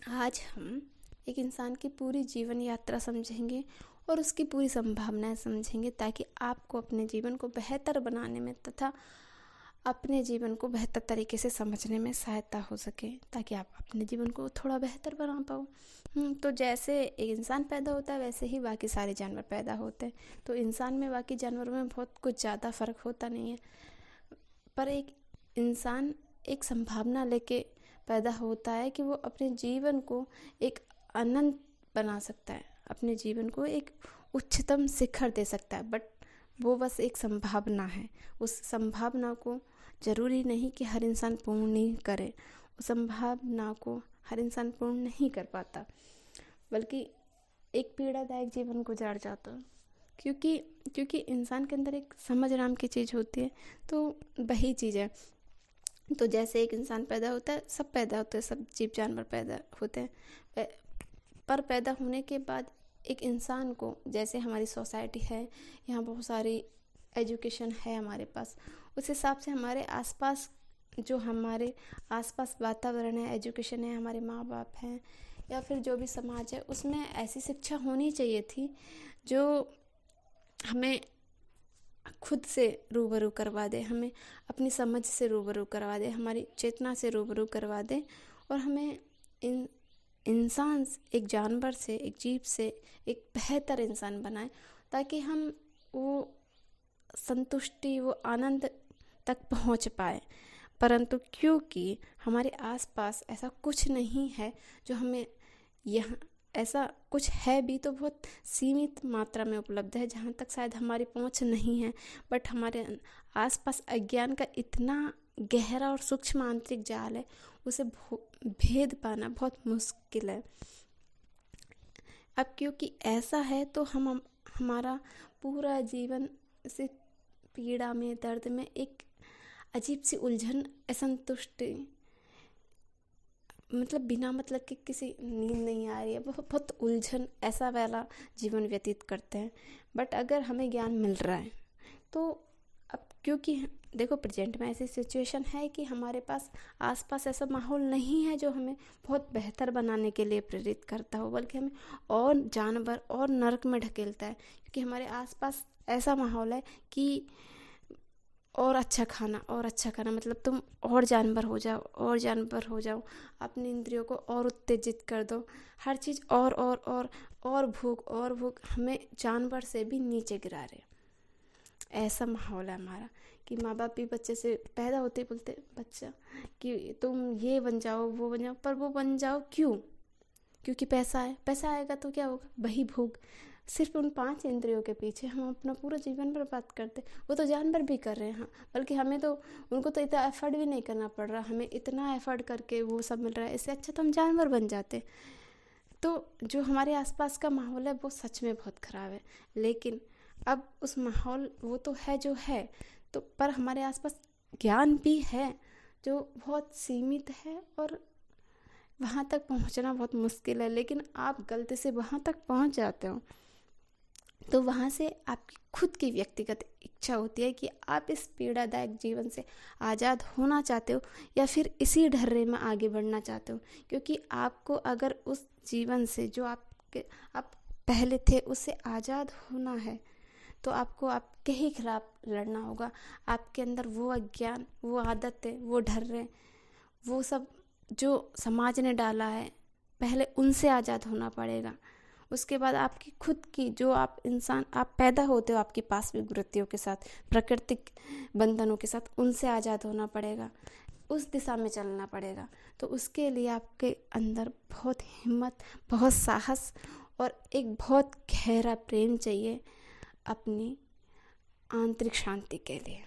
आज हम एक इंसान की पूरी जीवन यात्रा समझेंगे और उसकी पूरी संभावनाएं समझेंगे, ताकि आपको अपने जीवन को बेहतर बनाने में तथा अपने जीवन को बेहतर तरीके से समझने में सहायता हो सके, ताकि आप अपने जीवन को थोड़ा बेहतर बना पाओ। तो जैसे एक इंसान पैदा होता है, वैसे ही बाकी सारे जानवर पैदा होते हैं। तो इंसान में बाकी जानवरों में बहुत कुछ ज़्यादा फ़र्क होता नहीं है, पर एक इंसान एक संभावना लेके पैदा होता है कि वो अपने जीवन को एक अनंत बना सकता है, अपने जीवन को एक उच्चतम शिखर दे सकता है। बट वो बस एक संभावना है। उस संभावना को ज़रूरी नहीं कि हर इंसान पूर्ण ही करे, उस संभावना को हर इंसान पूर्ण नहीं कर पाता, बल्कि एक पीड़ादायक जीवन गुजार जाता है। क्योंकि इंसान के अंदर एक समझ नाम की चीज़ होती है, तो वही चीज़ है। तो जैसे एक इंसान पैदा होता है, सब पैदा होते हैं, सब जीव जानवर पैदा होते हैं, पर पैदा होने के बाद एक इंसान को, जैसे हमारी सोसाइटी है, यहाँ बहुत सारी एजुकेशन है हमारे पास, उस हिसाब से हमारे आसपास जो हमारे आसपास वातावरण है, एजुकेशन है, हमारे माँ बाप हैं या फिर जो भी समाज है, उसमें ऐसी शिक्षा होनी चाहिए थी जो हमें खुद से रूबरू करवा दे, हमें अपनी समझ से रूबरू करवा दे, हमारी चेतना से रूबरू करवा दे, और हमें इंसान, एक जानवर से, एक जीव से एक बेहतर इंसान बनाए, ताकि हम वो संतुष्टि, वो आनंद तक पहुंच पाए। परंतु क्योंकि हमारे आसपास ऐसा कुछ नहीं है जो हमें, यहाँ ऐसा कुछ है भी तो बहुत सीमित मात्रा में उपलब्ध है, जहाँ तक शायद हमारी पहुँच नहीं है। बट हमारे आसपास अज्ञान का इतना गहरा और सूक्ष्म आंतरिक जाल है, उसे भेद पाना बहुत मुश्किल है। अब क्योंकि ऐसा है, तो हम हमारा पूरा जीवन इस पीड़ा में, दर्द में, एक अजीब सी उलझन, असंतुष्टि, मतलब बिना मतलब कि किसी नींद नहीं आ रही है, बहुत उलझन, ऐसा वाला जीवन व्यतीत करते हैं। बट अगर हमें ज्ञान मिल रहा है, तो अब क्योंकि देखो प्रेजेंट में ऐसी सिचुएशन है कि हमारे पास आसपास ऐसा माहौल नहीं है जो हमें बहुत बेहतर बनाने के लिए प्रेरित करता हो, बल्कि हमें और जानवर और नरक में ढकेलता है। क्योंकि हमारे आसपास ऐसा माहौल है कि और अच्छा खाना, और अच्छा खाना, मतलब तुम और जानवर हो जाओ, और जानवर हो जाओ, अपनी इंद्रियों को और उत्तेजित कर दो, हर चीज़ और भूख, और भूख, हमें जानवर से भी नीचे गिरा रहे। ऐसा माहौल है हमारा कि माँ बाप भी बच्चे से पैदा होते ही बोलते, बच्चा कि तुम ये बन जाओ, वो बन जाओ, पर वो बन जाओ क्यों? क्योंकि पैसा है, पैसा आएगा तो क्या होगा? वही भूख। सिर्फ उन 5 इंद्रियों के पीछे हम अपना पूरा जीवन बर्बाद करते। वो तो जानवर भी कर रहे हैं, हाँ, बल्कि हमें तो, उनको तो इतना एफर्ट भी नहीं करना पड़ रहा, हमें इतना एफर्ट करके वो सब मिल रहा है। इससे अच्छा तो हम जानवर बन जाते। तो जो हमारे आसपास का माहौल है वो सच में बहुत ख़राब है। लेकिन अब उस माहौल, वो तो है जो है, तो पर हमारे आसपास ज्ञान भी है जो बहुत सीमित है, और वहाँ तक पहुँचना बहुत मुश्किल है। लेकिन आप गलती से वहाँ तक पहुँच जाते हो, तो वहाँ से आपकी खुद की व्यक्तिगत इच्छा होती है कि आप इस पीड़ादायक जीवन से आज़ाद होना चाहते हो, या फिर इसी ढर्रे में आगे बढ़ना चाहते हो। क्योंकि आपको अगर उस जीवन से, जो आप पहले थे, उससे आज़ाद होना है, तो आपको आपके ही खिलाफ लड़ना होगा। आपके अंदर वो अज्ञान, वो आदतें, वो ढर्रे, वो सब जो समाज ने डाला है, पहले उनसे आज़ाद होना पड़ेगा। उसके बाद आपकी खुद की, जो आप इंसान, आप पैदा होते हो आपकी पाश्विक वृत्तियों के साथ, प्राकृतिक बंधनों के साथ, उनसे आज़ाद होना पड़ेगा, उस दिशा में चलना पड़ेगा। तो उसके लिए आपके अंदर बहुत हिम्मत, बहुत साहस और एक बहुत गहरा प्रेम चाहिए अपनी आंतरिक शांति के लिए।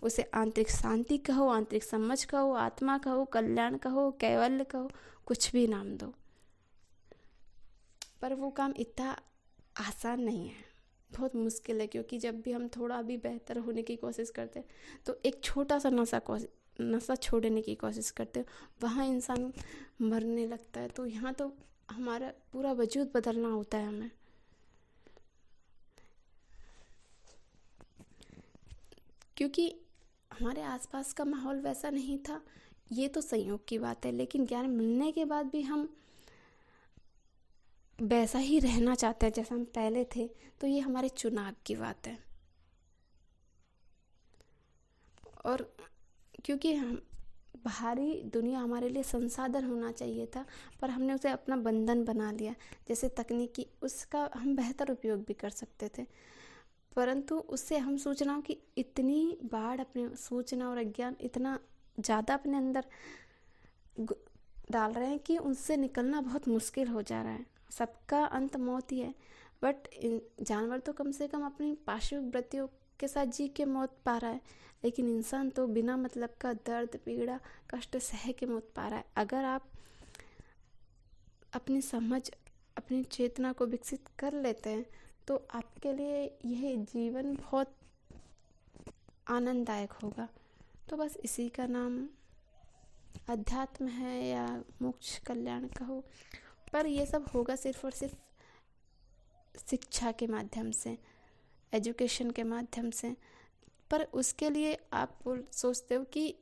उसे आंतरिक शांति कहो, आंतरिक समझ कहो, आत्मा कहो, कल्याण कहो, कैवल्य कहो, कुछ भी नाम दो, पर वो काम इतना आसान नहीं है, बहुत मुश्किल है। क्योंकि जब भी हम थोड़ा भी बेहतर होने की कोशिश करते हैं, तो एक छोटा सा नशा छोड़ने की कोशिश करते हैं, वहाँ इंसान मरने लगता है। तो यहाँ तो हमारा पूरा वजूद बदलना होता है हमें। क्योंकि हमारे आसपास का माहौल वैसा नहीं था ये तो संयोग की बात है, लेकिन ज्ञान मिलने के बाद भी हम वैसा ही रहना चाहते हैं जैसा हम पहले थे, तो ये हमारे चुनाव की बात है। और क्योंकि हम बाहरी दुनिया हमारे लिए संसाधन होना चाहिए था, पर हमने उसे अपना बंधन बना लिया। जैसे तकनीकी, उसका हम बेहतर उपयोग भी कर सकते थे, परंतु उससे हम सूचनाओं की इतनी बाढ़, अपने सूचना और अज्ञान इतना ज़्यादा अपने अंदर डाल रहे हैं कि उनसे निकलना बहुत मुश्किल हो जा रहा है। सबका अंत मौत ही है, बट जानवर तो कम से कम अपनी पार्श्विक वृत्तियों के साथ जी के मौत पा रहा है, लेकिन इंसान तो बिना मतलब का दर्द, पीड़ा, कष्ट सह के मौत पा रहा है। अगर आप अपनी समझ, अपनी चेतना को विकसित कर लेते हैं तो आपके लिए यह जीवन बहुत आनंददायक होगा। तो बस इसी का नाम अध्यात्म है या मोक्ष कल्याण कहो, पर यह सब होगा सिर्फ और सिर्फ शिक्षा के माध्यम से, एजुकेशन के माध्यम से। पर उसके लिए आप सोचते हो कि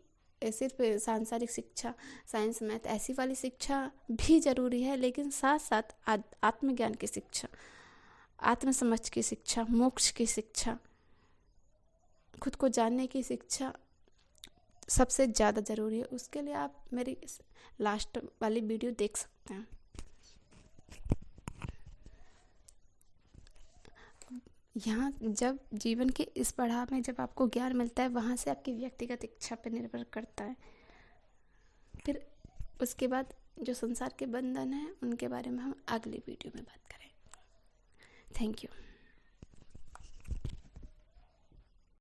सिर्फ सांसारिक शिक्षा, साइंस, मैथ, ऐसी वाली शिक्षा भी ज़रूरी है, लेकिन साथ साथ आत्मज्ञान की शिक्षा, आत्मसमझ की शिक्षा, मोक्ष की शिक्षा, खुद को जानने की शिक्षा सबसे ज़्यादा ज़रूरी है। उसके लिए आप मेरी लास्ट वाली वीडियो देख सकते हैं। यहाँ जब जीवन के इस पड़ाव में जब आपको ज्ञान मिलता है, वहाँ से आपकी व्यक्तिगत इच्छा पर निर्भर करता है। फिर उसके बाद जो संसार के बंधन हैं उनके बारे में हम अगली वीडियो में बात करें। Thank you.